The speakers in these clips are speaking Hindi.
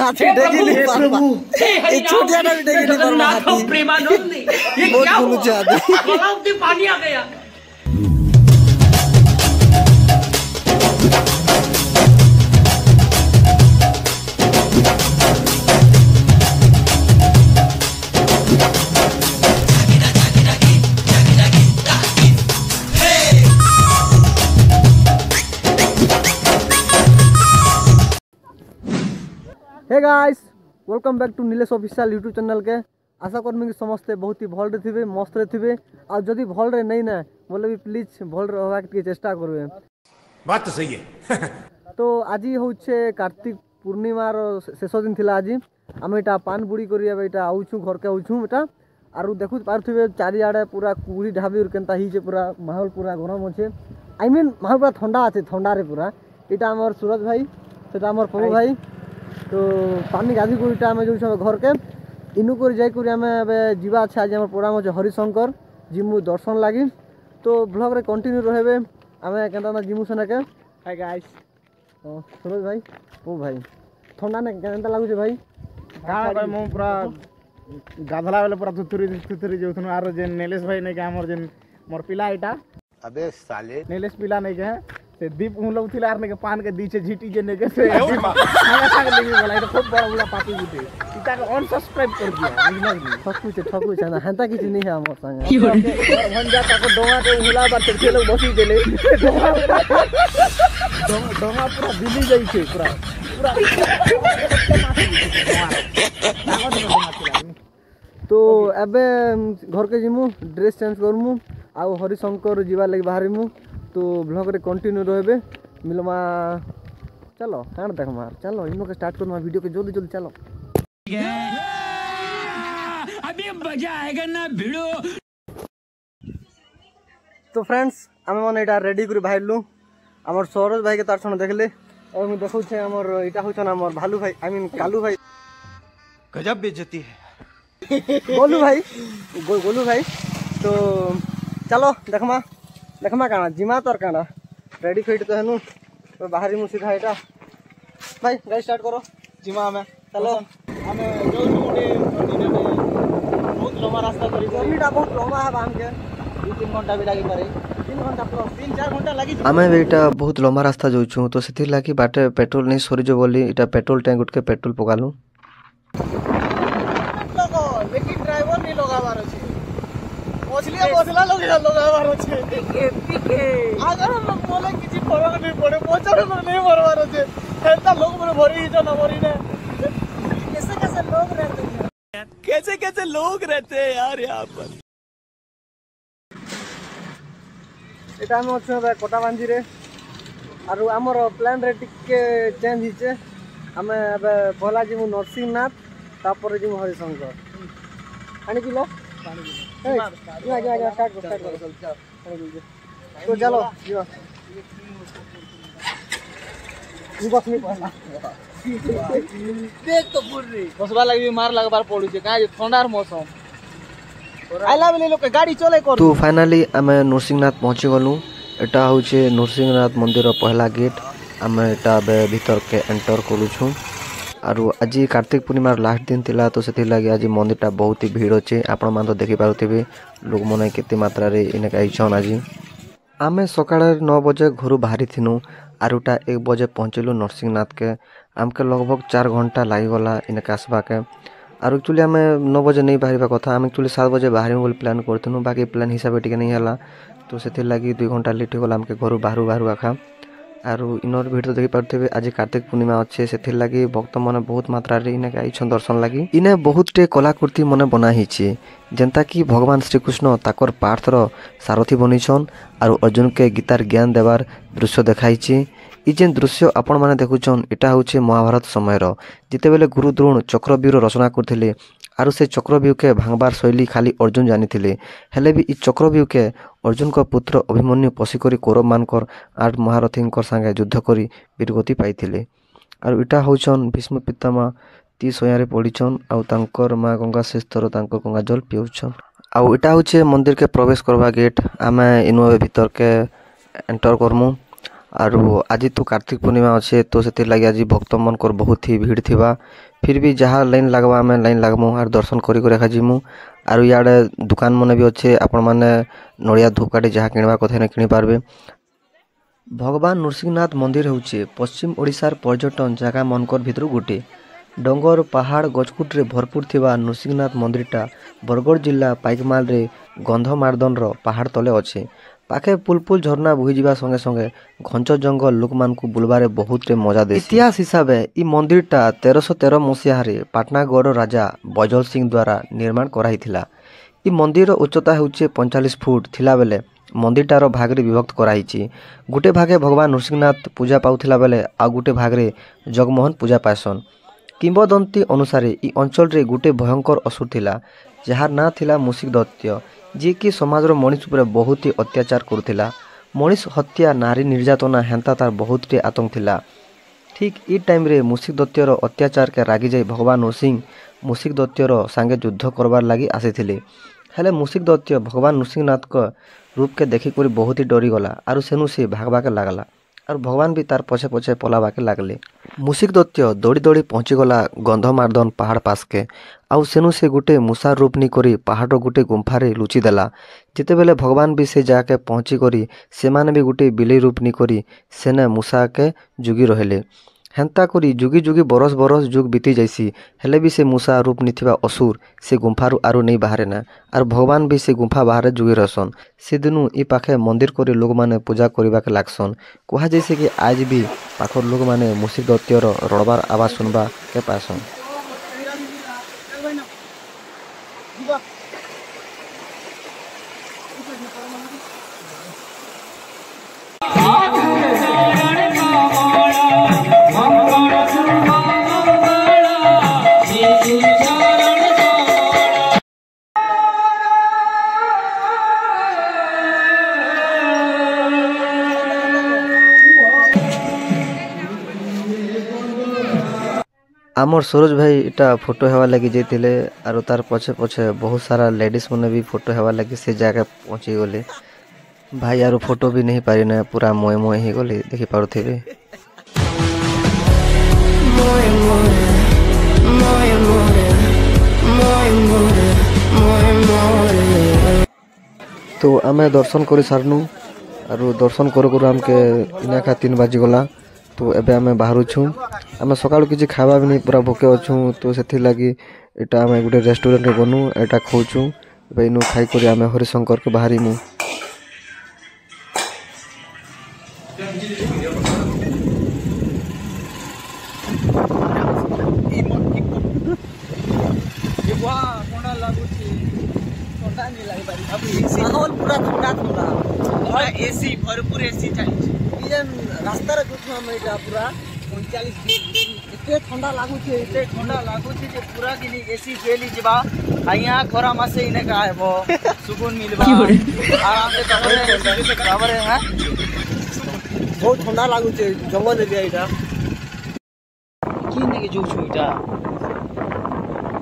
हाथी डेगी नहीं पारबा ये छोटियाटा भी डेगी नहीं पारबा हाथी प्रेमानंद ये क्या हुआ तालाब में पानी आ गया। Hey guys welcome back to Nilesh official YouTube channel के। आशा करमी कि समस्ते बहुत ही भल थे मस्त थे और जदि भल रे नहीं ना बोले भी प्लीज भल रहा के चेष्टा करें। बात तो सही है। तो आज हूँ कार्तिक पूर्णिमार शेष दिन थिला। आज आम यहाँ पान बुड़ी कर आऊँ घर के आऊँ एटा आर देखु पारे चारिआडे पूरा कुड़ी ढाबी केन्ता ही पूरा माहौल पूरा गरम अच्छे। आई मीन माहौल पूरा ठंडा अच्छे ठंडारे पूरा। यहाँ आम सूरज भाई से आम प्रभु भाई तो पानी गाधी को आम जो घर के इनु कर जाकर आम जीवा अच्छे। आज प्रोग्राम अच्छे हरिशंकर जिमु दर्शन लगी तो ब्लॉग रे कंटिन्यू रहे आम के जिमु सेना के। हाय गाइस सूरज भाई ओ भाई ठंडा ना केनता लागुचे भाई का भाई मो पूरा गाधला बेले पूरा थुथुरी जोथनु आरो जे नीलेश भाई ने के हमर जे मोर पिला एटा अबे साले नीलेश पिला नहीं के से दीप उलौ थिला आर ने के पान के दीचे झीटी जे ने के से हां संग लगी बोला এটা खूब बड़ा बड़ा पापी गुटे इता के अनसब्सक्राइब कर दिया ठकु छ ना हंता किछ नहीं है हमर संग भंजा ताको डोंगा के उला बार चढ़े लोग बसी देले डोंगा पूरा दिली जाई छे पूरा तो एबे घर के जिमु ड्रेस चेंज करमु आउ हरिशंकर जीवा लगे बाहरमु तो ब्लॉग रे कंटिन्यू रहे मिलमा। चलो कान देख मार चलो इनो के स्टार्ट करमा वीडियो के जल्दी जल्दी चलो अभी मजा आएगा ना भिड़ो। तो फ्रेंड्स आम मैंने यहाँ रेडी कर बाहर लु आम सौरज भाई के तार छन देखले और मुझे देखो आमर यहाँ हूँ आमर भालू भाई आई मीन कालू भाई गजब बेइज्जती है गोलू भाई गोलू भाई। तो चलो देखमा काना जिमा तोर काना रेडी फिट तो हेनु तो बाहरी मु सीधा एटा भाई गाड़ी स्टार्ट करो जिमा हमें चलो हमें जो मोटे बहुत लंबा रास्ता करी जर्नीटा बहुत लंबा है हम के 2-3 घंटा भी लगी पारे 3 घंटा प्लस 3-4 घंटा लगी आमे बेटा बहुत लंबा रास्ता जाऊँ तो से लगी बाटे पेट्रोल नहीं सरी जो बोली इटा पेट्रोल टैंक उठ के पेट्रोल पकालू लेकिन ड्राइवर नहीं लगावार अछि मछलिया लगावार अछि अगर हम लोग बोले किसी फरक नहीं पड़े पहुंचा लोग नहीं मरवार अछि ऐसा लोग मेरे भरी जो ना भरी ने कैसे लोग रहते हैं यार यहाँ पर। এটা আমি অছো কোটা বাঞ্জি রে আর আমার প্ল্যান রে টিকে চেঞ্জ হিছে আমি এবে পহলা জিমু নরসিংহনাথ তারপরে জিমু হরিশঙ্কর পানি কিলো পানি কিলো যা স্টার্ট কর তো চলো জিও बस नहीं पहला देख तो बोल रही बसवा लगी मार लगबार पड़ू छे काहे ठंडार मौसम आइला बेले लोग गाड़ी चले कर। तो फाइनली आमे नरसिंहनाथ पहुंची गलु एटा होचे नरसिंहनाथ मंदिर पहला गेट आमे एटा बे भीतर के एंटर करू छु आरो आज कार्तिक पूर्णिमार लास्ट दिन थिला तो सेति लागि आज मंदिरटा बहुत ही भीड़ अछि आपण मान तो देखि पारुथिबे लोग मने केते मात्रा रे इने आइछन। आज आमे सकाळ 9 बजे घरु बाहरी थिनु आरुटा 1 बजे पहुँचलु नरसिंहनाथ के आमके लगभग 4 घंटा लगी गला इने आसवा के आर एक्चुअली आम 9 बजे नहीं बाहर कथा आम एक्चुअली 7 बजे बाहर बोल प्लान करूँ बाकी प्लान हिसाब से नहीं है तो से लगी 2 घंटा लेट होगा आमके घर बाहर आखा आर इनर भीड़ तो देखी पारे आज कार्तिक पूर्णिमा अच्छे से लगी भक्त मैंने बहुत मात्रा इने आईछन दर्शन लगी इने बहुत टे कलाकृति मन बनाही जेनता कि भगवान श्रीकृष्ण ताकर पार्थर सारथी बनीछन आर अर्जुन के गीतार ज्ञान देवार दृश्य देखाई। ई जेन दृश्य आपण माने देखुछन इटा होचे महाभारत समयर जिते बेले गुरु द्रोण चक्रव्यूह रचना करथिले आरु से चक्रव्यूह के भांगबार शैली खाली अर्जुन जानी हेले भी इ चक्रव्यूह के अर्जुन को पुत्र अभिमन्यु पशिकरी कौरव मानकर 8 महारथी संगे युद्ध करी वीरगति पाइथिले आरु इटा होचन भीष्म पितामह 30 होयारे पड़ीछन आउ तांकर माँ गंगा शेषर तांकर गंगा जल पिउछन आउ इटा होचे मंदिर के प्रवेश करवा गेट आमे इनु भीतर के एंटर करमु आरु आज तो कार्तिक पूर्णिमा अच्छे तो से लगे आज भक्त मन बहुत ही भीड़ थिबा फिर भी जहाँ लाइन लगवा आम लाइन लगमु आर दर्शन कर जिमु। आर इे दुकान मन भी अच्छे आपण मैंने नड़िया धूपकाठी जहाँ किणवा कथा किणी पार्बे। भगवान नृसिंहनाथ मंदिर होचे पश्चिम ओडिशार पर्यटन जगह मनकर भितर गोटे। डंगर पहाड़ गजकुट्रे भरपूर थिबा नृसिंहनाथ मंदिरटा बरगढ़ जिला पाइकमाल रे गंधमार्दन पहाड़ तले अच्छे। पाखे पुलपुल झरना बोही जावा संगे संगे घंच जंगल लोक मान को बुलबारे बहुत रे मजा दे। इतिहास हिसाब से मंदिरटा 1313 मसीहा पाटनागढ़ राजा बैजल सिंह द्वारा निर्माण कराइथिला। इ मंदिर उच्चता होचे 45 फुट थिला बेले मंदिरटार भागरे विभक्त कराइछि। गुटे भागे भगवान नृसिंहनाथ पूजा पाउथिला बेले आ गुटे भागरे जगमोहन पूजा पाएसन। किंबदंती अनुसार इ अंचल रे गुटे भयंकर असुर थिला जार ना थिला मूषिक दैत्य, जी कि समाजर मनीष उपर बहुत ही अत्याचार करुथिला। मनीष हत्या नारी निर्यातना हेंता तार बहुत आतंक थिला। ठीक इ टाइम रे मूषिक दैत्यर अत्याचार के रागी जाई भगवान नृसिंह मूषिक दैत्यर सांगे युद्ध करबार लगी आसीथिले। हेले मूषिक दैत्य भगवान नृसिंहनाथ का रूप के देखिक बहुत ही डरी गला आरु सेनु से भागवा के लागला और भगवान भी तार पछे पछे पलावा के लागले। मूषिक दैत्य दौड़ी दौड़ी पहुँची गला गंधमार्दन पहाड़ पास के आउ सेनु से गुटे मूषा रूप नी करी पहाड़ गुटे गुंफारे लुचि देला। जिते बेले भगवान भी से जाके पहुँची करी से माने भी गुटे बिलेई रूप नी करी सेने मूषा के जुगी रहले। हेंता करी जुगी जुगी बरस बरस जुग बीती जाइसी हेले भी से मूषा रूप निथिबा असुर से गुंफारू आरु नहीं बाहरे ना और भगवान भी से गुंफा बाहर जुगी रहसन। से दिनु इ पाखे मंदिर करे लोग माने पूजा करबा के लागसन। कहा जैसे कि आज भी पाखर लोग माने मूषिक दैत्यर रड़बार आवाज सुनबा के पासन। आमर सरोज भाई इटा फोटो हेवा लगी जाइए आर तार पछे पछे बहुत सारा लेडीज मैंने भी फोटो हेवा लगी से जगह पहुँची गले। भाई यार फोटो भी नहीं पारि ना पूरा मोए मोए ही गले देखी पारुथिबे। तो आमे दर्शन कर सारनु आरु दर्शन करू करू आमके इना खा 3 बाजी गला। तो एबे आमे बाहर छु आमे सकाळ किछि खावा भी नहीं पूरा भोके अछु। तो सेथि लागि एटा आमे गुटे रेस्टोरेंट रे गनु एटा खोछु एबे इनु खाई करी आमे हरिशंकर के बाहरी मु। माहौल पूरा ठंडा ठंडा एसी भरपूर एसी चाहिए। रास्ता रे जो हम एटा पूरा 39 एते ठंडा लागु छे जे पूरा दिन एसी फेली जबा आइया खरा मासे इने का आबो सुकून मिलबा आराम से खबर है बहुत ठंडा लागु छे जंगल एरिया एटा किने के जो छु इटा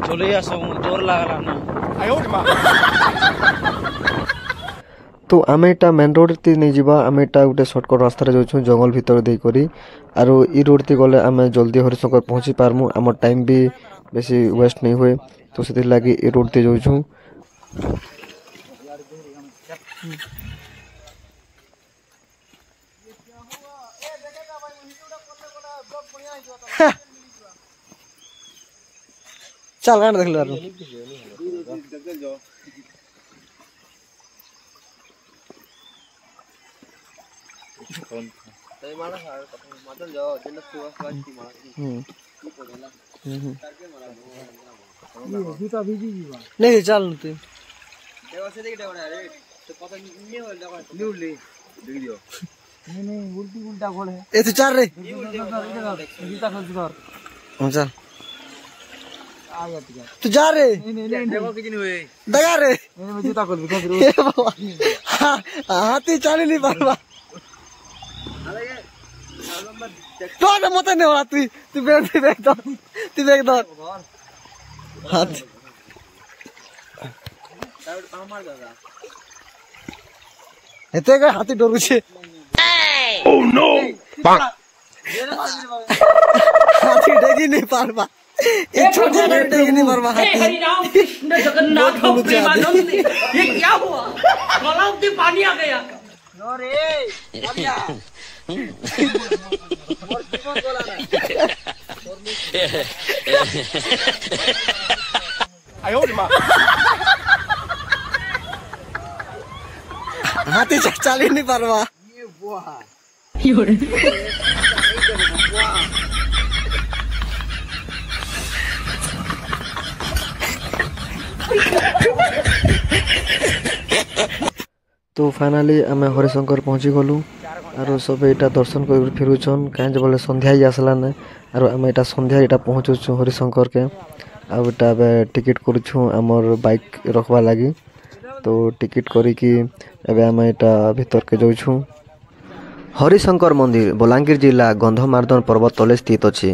चले सब जोर लागला ना तो आमे एटा मेन रोड ती नहीं जीवा आमे एटा गुटे शॉर्टकट रास्ता रे जाउछु जंगल भीतर देई करी आरो ई रोड ती गले आमे जल्दी हरिशंकर पहुंची पारमु हमर टाइम भी बेसी वेस्ट नहीं हुए। तो सेति लागि ई रोड ती जाउछु। चल गाना देख लो नहीं चल तू उल्टा गोल है ए तू चल रे चल तू जा रे दगा रे हाथी चल नहीं पारबा तो मत नहीं हो तू बैग दो हाथ एते का हाथी डरू छे ओह नो हाथी डेगी नहीं पारबा ये छोटे बेटे की नहीं मरवा हाथी हरि राम कृष्ण जगन्नाथ प्रेमानंद ये क्या हुआ गलाव में पानी आ गया हाथी चाल ही नहीं पारवा तो फाइनाली आम हरिशंकर पहुँची गलु आरो सब यहाँ दर्शन कर फेरुछन कहीं बोले संध्या ही आसलान आरो आम यहाँ संध्या यहाँ पहुँचुछु हरिशंकर के आटा टिकेट करुछु आमर बाइक रखवा लगी तो टिकेट करिकी एबे आम यहाँ भीतर के जाऊँ। हरिशंकर मंदिर बलांगीर जिला गंधमार्दन पर्वत तले स्थित अच्छी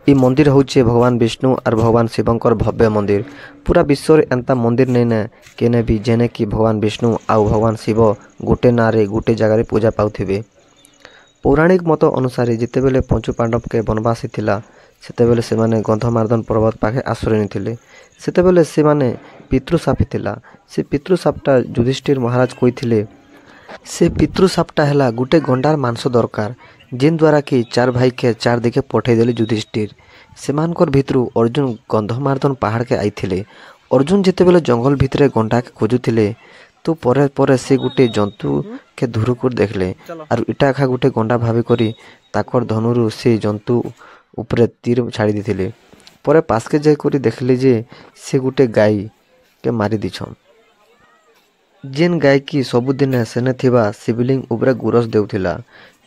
ये मंदिर होचे भगवान विष्णु और भगवान शिवंकर भव्य मंदिर पूरा विश्व एंता मंदिर नहीं ना केने भी जेने कि भगवान विष्णु आउ भगवान शिव गोटे नारे गोटे जगार पूजा पाउथिबे। पौराणिक मत अनुसार जितेबेले पंचु पांडव के वनवासी थिला सेतेबेले से माने गंधमार्दन पर्वत पाखे आश्रय निथिले सेतेबेले से माने पितृशापी थिला से पितृशापटा युधिष्ठिर महाराज कहिथिले से पितृशापटा है गोटे गंडार मांस दरकार जिन द्वारा कि 4 भाई के 4 दिखे पठेदेले युधिष्ठिर सेमानकर भितरु अर्जुन गंधमार्दन पहाड़ के आईथिले अर्जुन जितेबेले जंगल भितरे गंडा के खोजुथिले तो परे परे से गोटे जंतु के धुरुकुर देखले और इटा खा गोटे गंडा भावी करी ताकर धनुरु से जंतु उपरे तीर छाड़ी देथिले परे पास के जाय करी देखले जे से गोटे गाय के मारी दिछन जेन गाय की सबुदिन सेने थिबा शिवलिंग उपरे गुरस देउथिला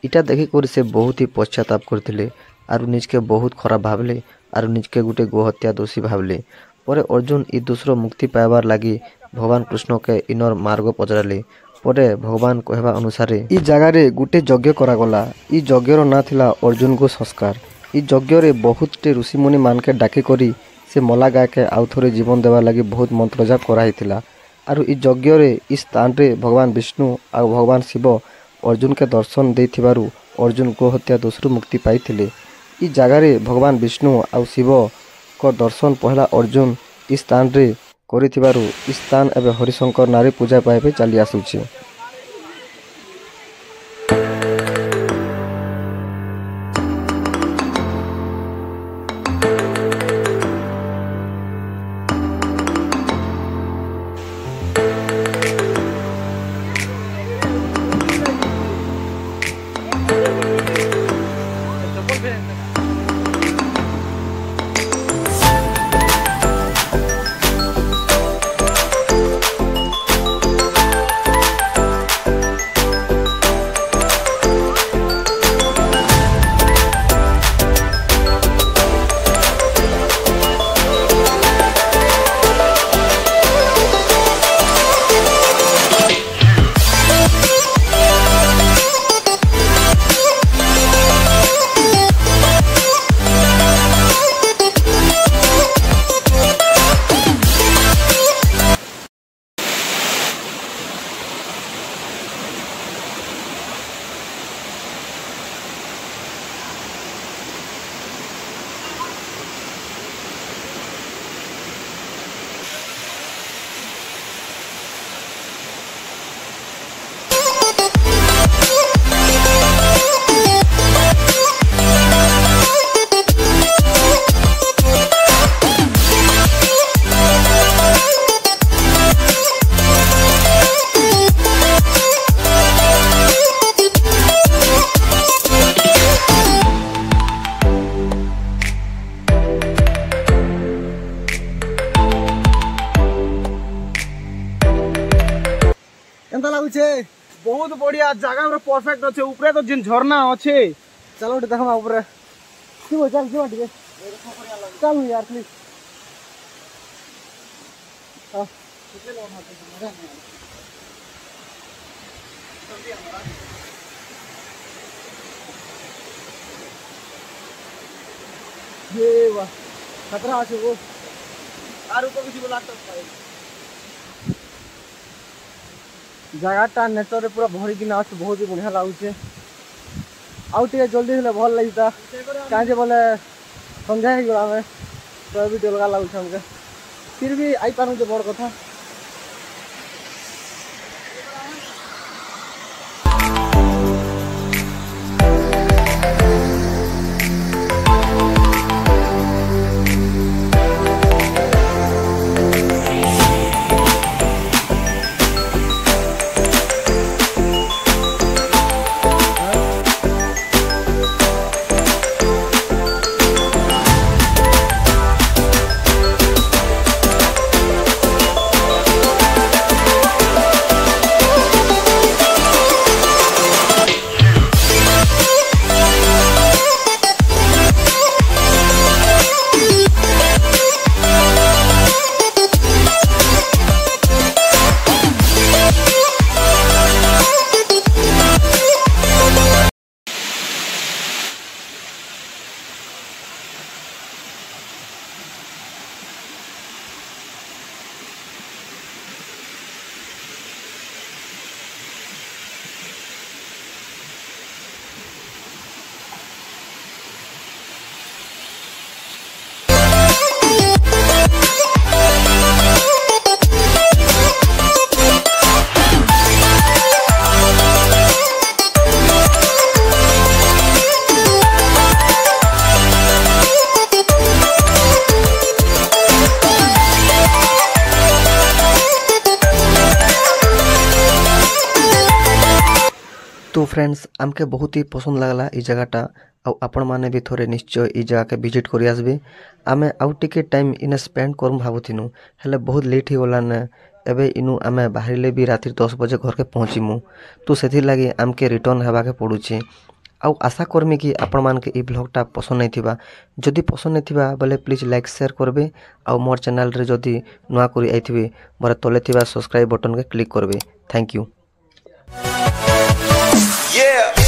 इटा देखि कर से बहुत ही पश्चाताप करथिले आरु निज के बहुत खराब भावले आरु निज के गोटे गोहत्या दोषी भावले परे अर्जुन ई दूसरो मुक्ति पाइबार लगी भगवान कृष्ण के इनर मार्ग पचराले परे भगवान कहवा अनुसार ई जगह रे गोटे यज्ञ करागला ई यज्ञर ना थिला अर्जुन को संस्कार ई यज्ञ रे बहुत टे ऋषिमुनि मान के डाकी करी से मला गाय के आउ थोरे जीवन देवा लगी बहुत मंत्र जाप कराइथिला आरु ई यज्ञ रे ई स्थान रे भगवान विष्णु आ भगवान शिव अर्जुन के दर्शन देथिबारु अर्जुन को हत्या दोषरु मुक्ति पाइथिले ई जगह रे भगवान विष्णु आ शिव को दर्शन पहला अर्जुन ई स्थान रे करिथिबारु ई स्थान एबे हरिशंकर नारी पूजा पाइबे चली आसुछि। केनता लागुछे बहुत बढ़िया जगह परफेक्ट अच्छे ऊपर तो जिन झरना अच्छे चलो देखा ऊपर चल चल यार प्लीज ये वाह खतरा আছে वो আর উপর কিছু বলা তো जगहटा नेचर रे पूरा भरी किना अच्छे बहुत ही बढ़िया लगुचे आउ टे जल्दी हेले भल लगिता काहे जे बोले संध्या हो गला में तो भी अलग लगुच हमके फिर भी आई पारू जो बड़ कथा तो फ्रेंड्स आमके बहुत ही पसंद लगला ई जगहटा आपण माने भी थोड़े निश्चय ई जगह के विजिट करी आसबे आमे आउ टिके टाइम इने स्पेंड करम भाबुथिनु हेले बहुत लेट ही गला ने एबे इनु आमे बाहरिले भी राति 10 बजे घर के पहुँचीमु तो सेथि लागी आमके रिटर्न हेबा के पड़ुछि आउ आशा करमी कि आपण मान के ई ब्लॉगटा पसंद नहीं थिबा जदि पसंद नहीं थिबा बोले प्लीज लाइक शेयर करबे आउ मोर चैनल रे जदि नुआ करी आइथिबे मोर तले थिबा सब्सक्राइब बटन के क्लिक करबे थैंक यू Yeah.